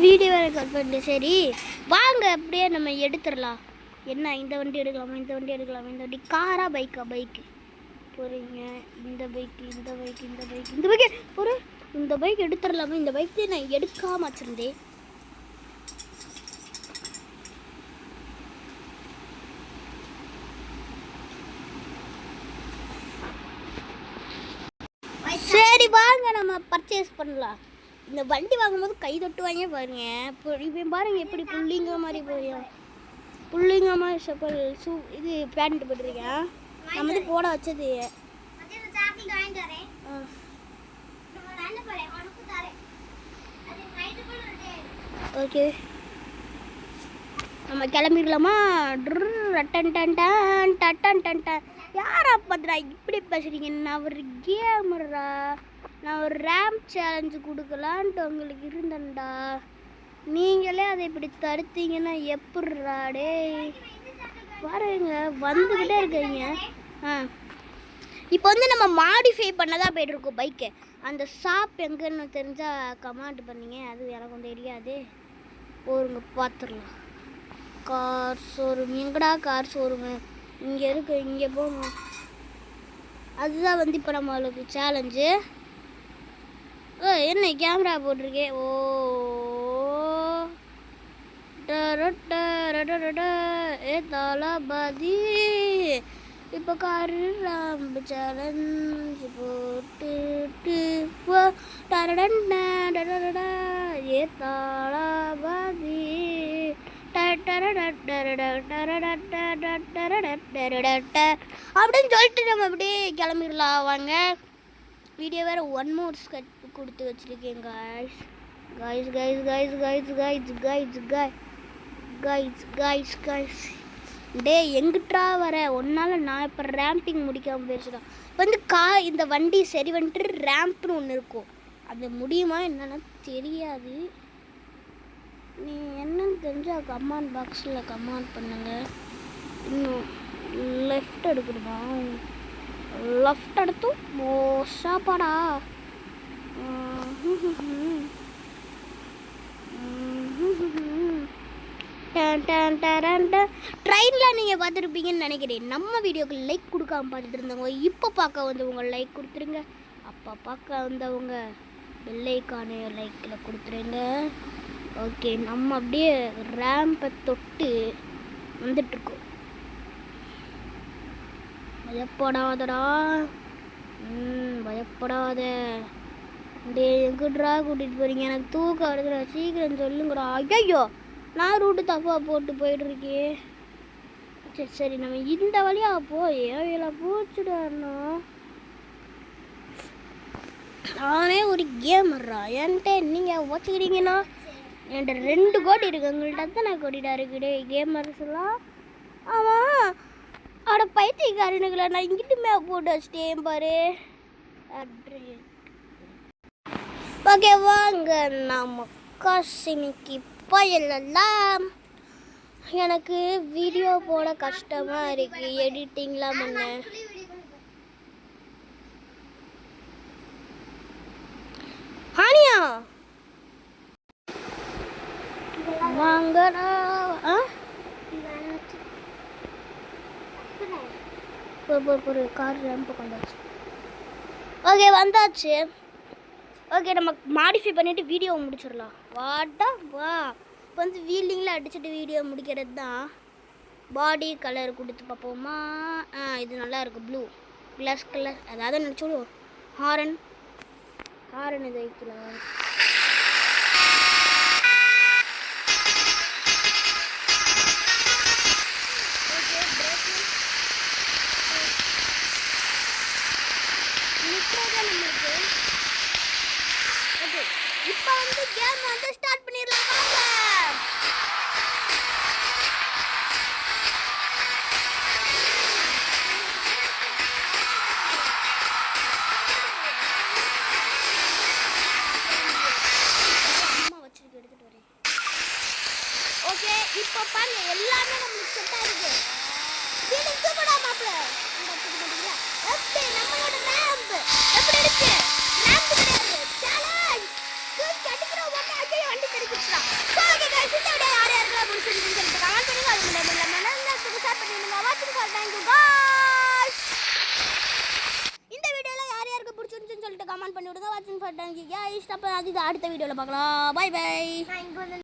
Video வேறு cut பண்ணி சரி வாங்க அப்படியே நம்ம எடுத்துடலாம். என்ன இந்த வண்டி எடுக்கலாமா, இந்த வண்டி எடுக்கலாமா, இந்த வண்டி காரா பைக்கா? பைக்கு போகிறீங்க. இந்த பைக்கு இந்த பைக்கு இந்த பைக்கு இந்த பைக்கு ஒரு இந்த பைக் எடுத்துடலாமா? இந்த பைக்கு நான் எடுக்காமல் வச்சுருந்தேன். சரி வாங்க நம்ம பர்ச்சேஸ் பண்ணலாம். இந்த வண்டி வாங்கும்போது கை தொட்டுவாங்க பாருங்க. இப்போ பாருங்க எப்படி புள்ளிங்க மாதிரி போயும். புள்ளிங்க மாதிரி செப்பல் இது பேண்ட் போட்டுருக்கேன். நம்ம வந்து போட வச்சது. ஓகே நம்ம கிளம்பிடலாமா? டன் டன் டன் டன் டன் டன். யாரா பத்திரா இப்படி பேசுறீங்க? நான் ஒரு கேமரா, நான் ஒரு ரேம் சேலஞ்சு கொடுக்கலான்ட்டு உங்களுக்கு இருந்தேன்டா. நீங்களே அதை இப்படி தடுத்தீங்கன்னா எப்பட்றா? டே பாருங்க வந்துக்கிட்டே இருக்கீங்க. இப்போ வந்து நம்ம மாடிஃபை பண்ணதான் போய்ட்டுருக்கோம் பைக்கை. அந்த ஷாப் எங்கன்னு தெரிஞ்சால் கமெண்ட் பண்ணிங்க. அது எனக்கும் தெரியாது. போருங்க பார்த்துடலாம். கார் ஷோரூம் எங்கடா? கார் ஷோரூமு இங்கே இருக்கு. இங்கே போகணும். அதுதான் வந்து இப்போ நம்மளுக்கு சேலஞ்சு. என்ன கேமரா போட்டிருக்கே? ஓ ஏ தளபதி இப்போ காரு ராம்பு சேலஞ்சு போட்டுட்டு ஏ தளபதி அப்படின்னு சொல்லிட்டு நம்ம அப்படியே கிளம்பிடலாம். வாங்க. வீடியோ வேறு 1 more ஸ்கட் கொடுத்து வச்சுருக்கேன். Guys guys guys guys guys guys guys guys guys guys டே எங்கிட்டா வர ஒன்றால் நான் இப்போ ரேம்பிங் முடிக்காமல் போயிடுச்சுதான். வந்து இந்த வண்டி சரி வந்துட்டு ரேம்ப்னு ஒன்று இருக்கும். அது முடியுமா என்னென்னா தெரியாது. நீ என்னன்னு தெரிஞ்சால் கமெண்ட் பாக்ஸில் கமெண்ட் பண்ணுங்கள். இன்னும் லெஃப்ட் எடுக்கணுமா? லெஃப்ட் எடுத்து மோசாப்பாடா. ட்ரெயினில் நீங்கள் பார்த்துருப்பீங்கன்னு நினைக்கிறேன். நம்ம வீடியோக்கு லைக் கொடுக்காம பார்த்துட்டு இருந்தவங்க இப்போ பார்க்க வந்தவங்க லைக் கொடுத்துருங்க. அப்போ பார்க்க வந்தவங்க பெல்லைக்கான லைக்கில் கொடுத்துருங்க. ஓகே நம்ம அப்படியே ரேம்பை தொட்டு வந்துட்டுருக்கோம். பயப்படாதடா. பயப்படாத. டே எங்கிட்ரா கூட்டிகிட்டு போகிறீங்க? எனக்கு தூக்கம் வருதுடா. சீக்கிரம் சொல்லுங்கடா. ஐயோ நான் ரூட்டு தப்பாக போட்டு போயிட்டுருக்கேன். சரி சரி நம்ம இந்த வழியாக ஏழை போச்சுடாண்ணா. நானே ஒரு கேமர்றா. என்கிட்ட நீங்கள் வச்சுக்கிறீங்கன்னா என்கிட்ட 2 கோடி இருக்குது. உங்கள்கிட்ட தான் நான் கோடிடா இருக்குடே கேமர்ஸ்லாம். ஆமாம் அவட பைத்தியக்காரனுங்களை நான் இங்கிட்டுமே போட்டு வச்சுட்டேன் பாரு. ஓகே வாங்க நம்ம காசினிக்கு போயிடலாம். எனக்கு வீடியோ போட கஷ்டமாக இருக்குது. எடிட்டிங்லாம் பண்ண ஹானியா வாங்கடா. கார் ரேம்புக்கு வந்தாச்சு. ஓகே வந்தாச்சு. ஓகே நம்ம மாடிஃபை பண்ணிவிட்டு வீடியோ முடிச்சிடலாம். வாட்டா வா. இப்போ வந்து வீலிங்கில் அடிச்சுட்டு வீடியோ முடிக்கிறது தான். பாடி கலர் கொடுத்து பார்ப்போமா? இது நல்லா இருக்குது. Blue glass colour. அதாவது நினச்சோம் ஹாரன் இது வைக்கலாம். இப்போ வந்து கேம் வந்து ஸ்டார்ட் பண்ணிடலாம். வச்சிருக்கு எடுத்துட்டு வரேன். ஓகே இப்போ பாருங்க எல்லாமே நம்மளுக்கு செட் ஆயிருக்கு. ஃபீலிங் சூப்பரா மாப்ள. ஓகே நம்மளோட ரேம்ப் எப்படி இருக்கு? ரேம்ப் கிடையாது சேலஞ்ச். தூக்கி அடிக்குற ஓட்ட அஜய் வண்டி தெரிஞ்சுடா. வாட்சிங் ஃபார் தேங்க் யூ गाइस. இந்த வீடியோல யார் யாருக்கு பிடிச்சிருந்துச்சுன்னு சொல்லிட்டு கமெண்ட் பண்ணி விடுங்க. வாட்சிங் ஃபார் தேங்க் யூ गाइस. அப்ப அது அடுத்த வீடியோல பார்க்கலாம். Bye by.